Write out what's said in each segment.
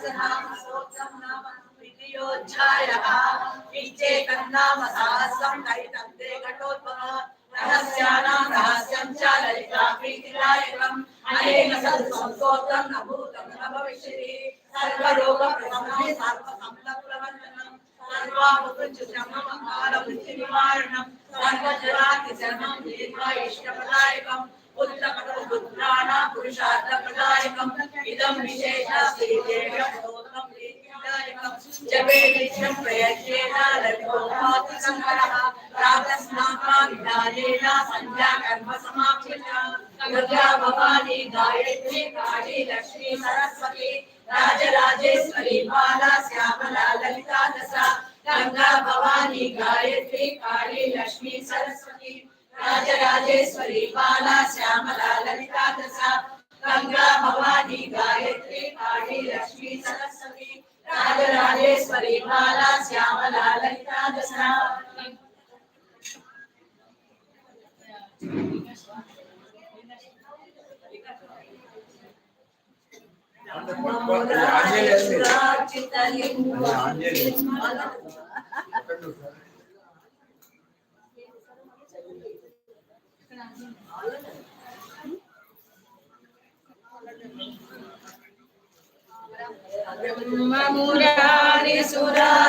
सहस्रनाम नाम विद्योज्जायः विच्चेतन्नाम सहस्रं कैतन्ते घटोत्तमः रहस्यानां रहस्यं च ललिता प्रीतिदायकम् अनेन सत्संस्तोत्रं न भूतं न भविष्यति सर्वरोगप्रशमनं सर्वसम्पत्प्रवर्धनं सर्वाभूतजन्ममङ्गलवृत्तिनिवारणं सर्वजरातिशरणं दीर्घायुष्यप्रदायकम् उत्तमपुत्राणां पुरुषार्थप्रदायकम् इदं विशेषश्रीदेव्यस्तोत्रं प्रीतिदायकं जपे नित्यं प्रयत्नेन ललितो भाति शङ्करः प्रातस्नात्वा विधानेन सन्ध्याकर्मसमाप्यता दुर्गा भवानी गायत्री काली लक्ष्मी सरस्वती राजराजेश्वरी बाला श्यामला ललिता दशा गंगा भवानी गायत्री काली लक्ष्मी सरस्वती राजराजेश्वरी बाला श्यामला ललिता दशा गंगा भवानी गायत्री काली लक्ष्मी सरस्वती राजराजेश्वरी बाला श्यामला ललिता दशा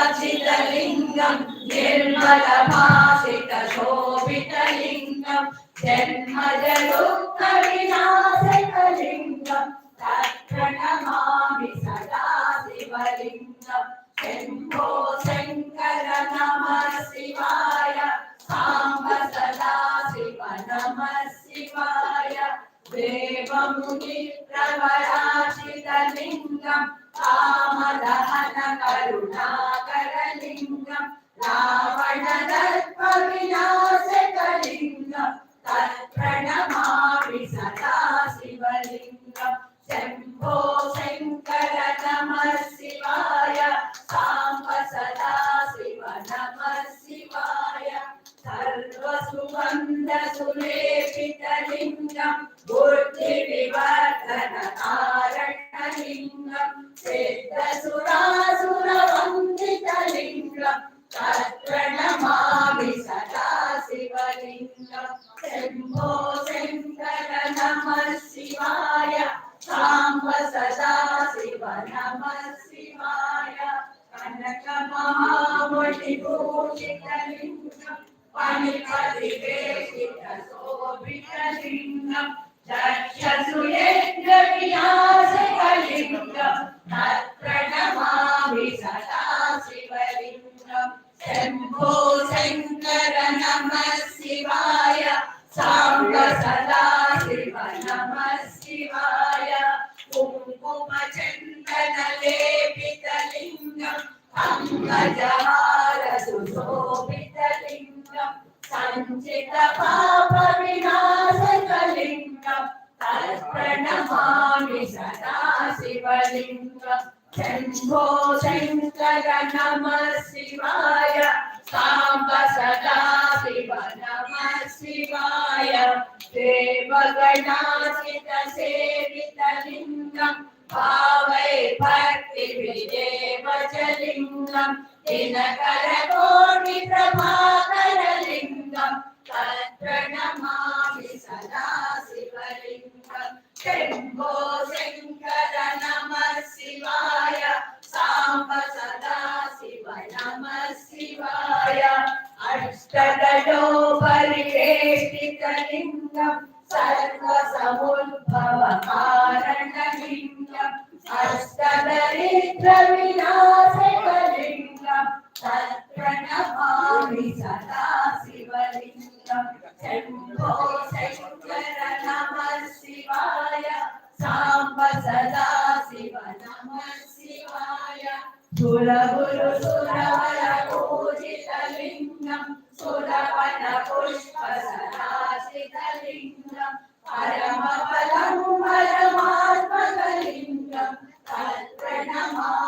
सुराचितलिंगं निर्मलभासितशोभितलिंगं जन्मजदुःखविनाशकलिंगं तत्प्रणमामि सदा शिवलिंगं शंभो शंकर नमः शिवाय सांब सदा शिव नमः शिवाय देवमुनि प्रवराचितलिंगं कामदहन करुणाकरलिंगं रावणदर्पविनाशकलिंगं तत्प्रणमामि सदा शिवलिंगं शंभो शंकर नमः शिवाय सांब सदा शिव नमः शिवाय सर्वसुगन्धसुलेपितलिंगं बुद्धिविवर्धनकारणलिंगं सिद्धसुरासुरवन्दितलिंगं तत्प्रणमामि सदा शिवलिंगं शंभो शंकर नमः शिवाय सांब सदा शिव नमः शिवाय कनकमहामणिभूषितलिंगं फणिपतिवेशितशोभितलिंगं दक्षसुयज्ञविनाशकलिंगं तत्प्रणमामि सदा शिवलिंगं शंभो शंकर नमः शिवाय सांब सदा शिव नमः शिवाय कुङ्कुमचन्दनलेपितलिंगं पंकजहारसुशोभितलिंगं सञ्चितपापविनाशकलिंगं तत्प्रणमामि सदा शिवलिंगं शंभो शंकर नमः शिवाय सांब सदा शिव नमः शिवाय देवगणासितसेवितलिंगं भावै भक्तिविदेवचलिंगं दिनकरकोटिप्रभाकरलिंगं तत्प्रणमामि सदा शिवलिंगं शंभो शंकर नमः शिवाय सांब सदा शिव नमः शिवाय अष्टदलोपरिवेष्टितलिंगं सर्वसमुद्भवकारणलिंगं अष्टदरिद्रविनाशकलिंगं तत्प्रणमामि सदा शिवलिंगं शंभो शंकर नमः शिवाय सांब सदा शिव नमः शिवाय सुरगुरुसुरवरपूजितलिंगं सुरवनपुष्पसरासितलिंगं परमपदं परमात्मकलिंगं तत्प्रणमामि